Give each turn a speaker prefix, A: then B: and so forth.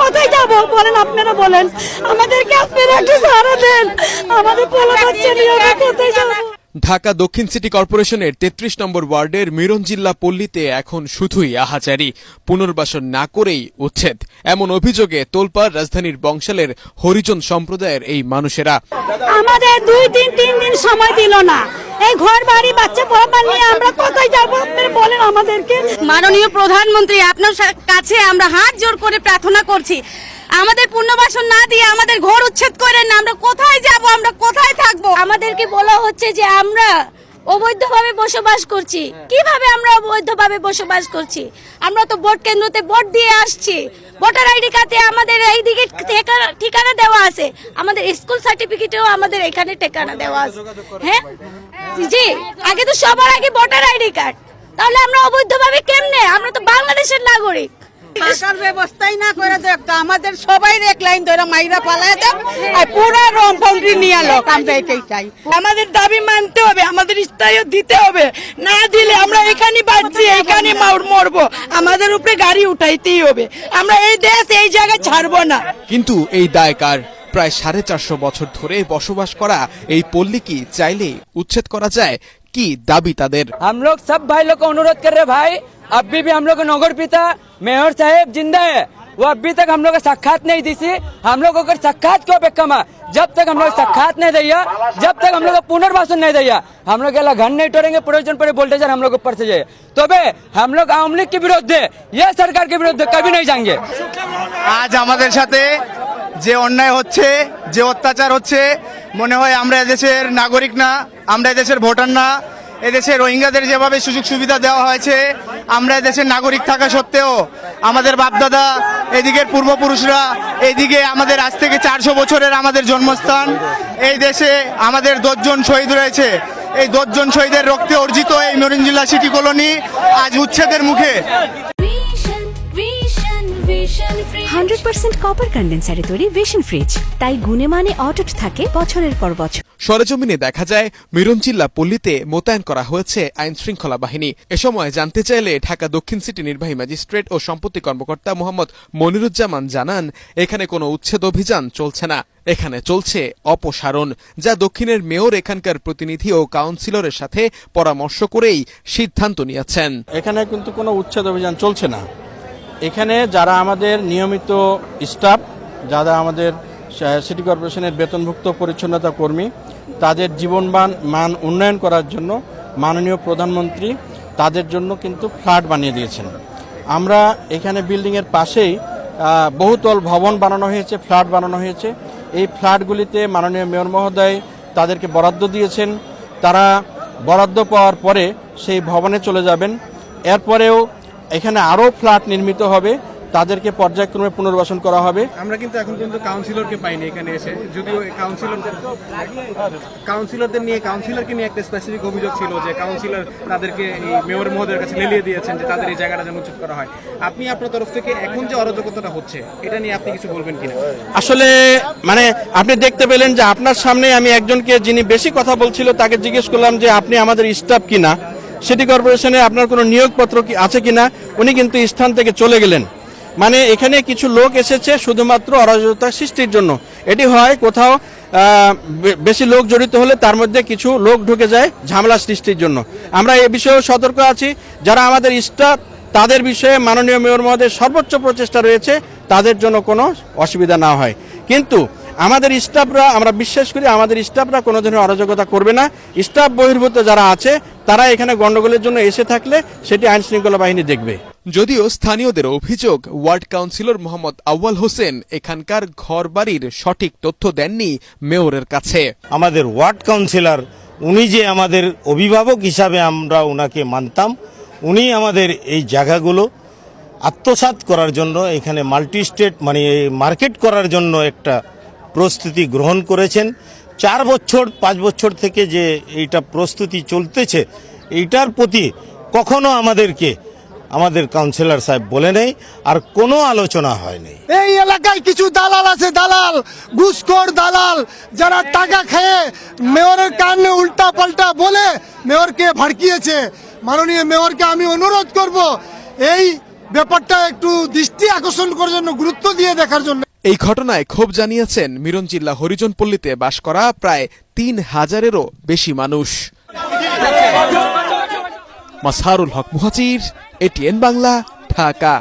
A: কোথায় যাব বলেন, আপনারা বলেন, আমাদেরকে আপনারা একটু সাহারা দেন, আমাদের পোলা বাচ্চা নিয়ে আমরা কোথায় যাব?
B: ঢাকা দক্ষিণ সিটি কর্পোরেশনের 33 নম্বর ওয়ার্ডের মিরনজিল্লা পল্লীতে এখন শুধুই আহাজারি, পুনর্বাসন না করেই উচ্ছেদ, এমন অভিযোগে তোলপাড় রাজধানীর বংশালের হরিজন সম্প্রদায়ের এই মানুষেরা।
A: আমাদের 2-3 দিন সময় দিল না, এই ঘর বাড়ি বাচ্চা পোলা নিয়ে আমরা কোথায় যাব আপনারা বলেন আমাদেরকে।
C: মাননীয় প্রধানমন্ত্রী, আপনার কাছে আমরা হাত জোড় করে প্রার্থনা করছি, আমাদের পুনর্বাসন না দিয়ে আমাদের ঘর উচ্ছেদ করেন না, আমরা কোথায় যাব, আমরা কোথায় থাকবো?
D: আমাদেরকে বলা হচ্ছে যে আমরা অবৈধভাবে বসবাস করছি। কিভাবে আমরা অবৈধভাবে বসবাস করছি? আমরা তো ভোট কেন্দ্রতে ভোট দিয়ে আসছি, ভোটার আইডি কার্ডে আমাদের এইদিকে ঠিকানা দেওয়া আছে, আমাদের স্কুল সার্টিফিকেটেও আমাদের এখানে ঠিকানা দেওয়া আছে। হ্যাঁ জি, আগে তো সবার আগে ভোটার আইডি কার্ড, তাহলে আমরা অবৈধভাবে কেমনে? আমরা তো বাংলাদেশের নাগরিক।
E: সরকার ব্যবস্থাই না করে দেখতো, আমাদের সবাই এক লাইন ধরে মাইরা পালায় দেন আর পুরো রং ফাউন্ডারি নিয়ে লোক, আমরা এটাই চাই।
A: আমাদের দাবি মানতে হবে, আমাদের স্থায়ী দিতে হবে, না দিলে আমরা এখানে বাঁচছি, এখানে মরবো, আমাদের উপরে গাড়ি উঠাইতেই হবে, আমরা এই দেশ এই জায়গায় ছাড়বো না।
B: কিন্তু এই দায় কার? প্রায় 450 বছর ধরে বসবাস করা এই পল্লী কি চাইলে উচ্ছেদ করা যায়? কি দাবি তাদের?
F: हम लोग सब भाई लोग को अनुरोध कर रहे भाई, अभी भी हम लोग को नगर पिता मेयर साहेब जिंदा है, वो अभी तक हम लोग को साक्षात नहीं दी थी। हम लोग को साक्षात क्यों बेकमा? जब तक हम लोग साक्षात नहीं दिया, जब तक हम लोग को पुनर्वासन नहीं दिया, हम लोग घर नहीं तोड़ेंगे, प्रयोजन पड़े वोल्टेज हम लोग ऊपर से जाए। तो हम लोग आवाम लीग के विरुद्ध, ये सरकार के विरुद्ध कभी नहीं जाएंगे।
G: আজ আমাদের সাথে যে অন্যায় হচ্ছে, যে অত্যাচার হচ্ছে, মনে হয় আমরা এদেশের নাগরিক না, আমরা এদেশের ভোটার না। এদেশে রোহিঙ্গাদের যেভাবে সুযোগ সুবিধা দেওয়া হয়েছে, আমরা এদেশের নাগরিক থাকা সত্ত্বেও আমাদের বাপদাদা, এদিকের পূর্বপুরুষরা, এইদিকে আমাদের আজ থেকে 400 বছরের আমাদের জন্মস্থান, এই দেশে আমাদের 10 জন শহীদ রয়েছে। এই 10 জন শহীদের রক্তে অর্জিত এই মিরনজিল্লা সিটি কলোনি আজ উচ্ছেদের মুখে।
H: 100% কপার কন্ডেন্সারে তৈরি ভিশন ফ্রিজ, তাই গুণে মানে অটুট থাকে বছরের পর বছর।
B: সরেজমিনে দেখা যায় মিরনজিল্লা পল্লীতে মোতায়েন করা হয়েছে আইন শৃঙ্খলা বাহিনী। এ সময় জানতে চাইলে ঢাকা দক্ষিণ সিটি নির্বাহী ম্যাজিস্ট্রেট ও সম্পত্তি কর্মকর্তা মোহাম্মদ মনিরুজ্জামান জানান, এখানে কোনো উচ্ছেদ অভিযান চলছে না, এখানে চলছে অপসারণ, যা দক্ষিণের মেয়র এখানকার প্রতিনিধি ও কাউন্সিলরের সাথে পরামর্শ করেই সিদ্ধান্ত নিয়েছেন।
I: এখানে কিন্তু কোনো উচ্ছেদ অভিযান চলছে না। এখানে যারা আমাদের নিয়মিত স্টাফ, যারা আমাদের সিটি কর্পোরেশনের বেতনভুক্ত পরিচ্ছন্নতা কর্মী, তাদের মান উন্নয়ন করার জন্য মাননীয় প্রধানমন্ত্রী তাদের জন্য কিন্তু ফ্ল্যাট বানিয়ে দিয়েছেন। আমরা এখানে বিল্ডিংয়ের পাশেই বহুতল ভবন বানানো হয়েছে, ফ্ল্যাট বানানো হয়েছে। এই ফ্ল্যাটগুলিতে মাননীয় মেয়র মহোদয় তাদেরকে বরাদ্দ দিয়েছেন। তারা বরাদ্দ পাওয়ার পরে সেই ভবনে চলে যাবেন। এরপরেও এখানে আরও ফ্ল্যাট নির্মিত হবে, তাদেরকে পর্যায়ক্রমে পুনর্বাসন করা হবে।
J: আমরা কিন্তু এখন পর্যন্ত কাউন্সিলরকে পাইনি এখানে এসে, যদিও কাউন্সিলরকে নিয়ে একটা স্পেসিফিক অভিযোগ ছিল যে কাউন্সিলর তাদেরকে এই মেয়র মহোদয়ের কাছে লেলিয়ে দিয়েছেন যে তাদের এই জায়গাটা যেন উচ্ছেদ করা হয়। আপনি আপনার তরফ থেকে এখন যে অরাজকতাটা হচ্ছে এটা নিয়ে আপনি কিছু বলবেন কিনা?
I: আসলে আপনি দেখতে পেলেন যে আপনার সামনে আমি একজনকে, যিনি বেশি কথা বলছিল, তাকে জিজ্ঞেস করলাম যে আপনি আমাদের স্টাফ কিনা, সিটি কর্পোরেশনে আপনার কোনো নিয়োগপত্র কি আছে কিনা। উনি কিন্তু স্থান থেকে চলে গেলেন। এখানে কিছু লোক এসেছে শুধুমাত্র অরাজকতা সৃষ্টির জন্য। এটি হয় কোথাও বেশি লোক জড়িত হলে তার মধ্যে কিছু লোক ঢুকে যায় ঝামেলা সৃষ্টির জন্য। আমরা এ বিষয়েও সতর্ক আছি। যারা আমাদের স্টাফ, তাদের বিষয়ে মাননীয় মেয়র মহোদয়ের সর্বোচ্চ প্রচেষ্টা রয়েছে, তাদের জন্য কোনো অসুবিধা না হয়। কিন্তু আমাদের স্টাফরা, আমরা বিশ্বাস করি আমাদের স্টাফরা কোনো ধরনের অরাজকতা করবে না। স্টাফ বহির্ভূত যারা আছে তারা এখানে গন্ডগোলের জন্য এসে থাকলে সেটি আইন শৃঙ্খলা বাহিনী দেখবে।
B: যদিও স্থানীয়দের অভিযোগ, ওয়ার্ড কাউন্সিলর মোহাম্মদ আউয়াল হোসেন এখানকার ঘরবাড়ির সঠিক তথ্য দেননি মেয়রের কাছে।
K: আমাদের ওয়ার্ড কাউন্সিলর, উনি যে আমাদের অভিভাবক হিসাবে আমরা ওনাকে মানতাম, উনি আমাদের এই জায়গাগুলো আত্মসাৎ করার জন্য, এখানে মাল্টি স্টেট মার্কেট করার জন্য একটা প্রস্তুতি গ্রহণ করেছেন। 4 বছর 5 বছর থেকে যে এইটা প্রস্তুতি চলতেছে, এইটার প্রতি কখনো আমাদের কাউন্সিলর সাহেব বলে নেই, আর কোনো আলোচনা হয়নি।
G: এই এলাকায় কিছু দালাল আছে, দালাল, ঘুষখোর দালাল, যারা টাকা খেয়ে মেয়রের কানে উল্টা পাল্টা বলে মেয়রকে ভড়কিয়েছে। মাননীয় মেয়রকে আমি অনুরোধ করব, এই
L: ব্যাপারটা একটু দৃষ্টি আকর্ষণ করার জন্য, গুরুত্ব দিয়ে দেখার জন্য।
B: এই ঘটনায় ক্ষোভ জানিয়েছেন মিরঞ্জিল্লা হরিজন পল্লীতে বাস করা প্রায় ৩,০০০-এরও বেশি মানুষ। মাসহারুল হক মুহাজির, এটিএন বাংলা, ঢাকা।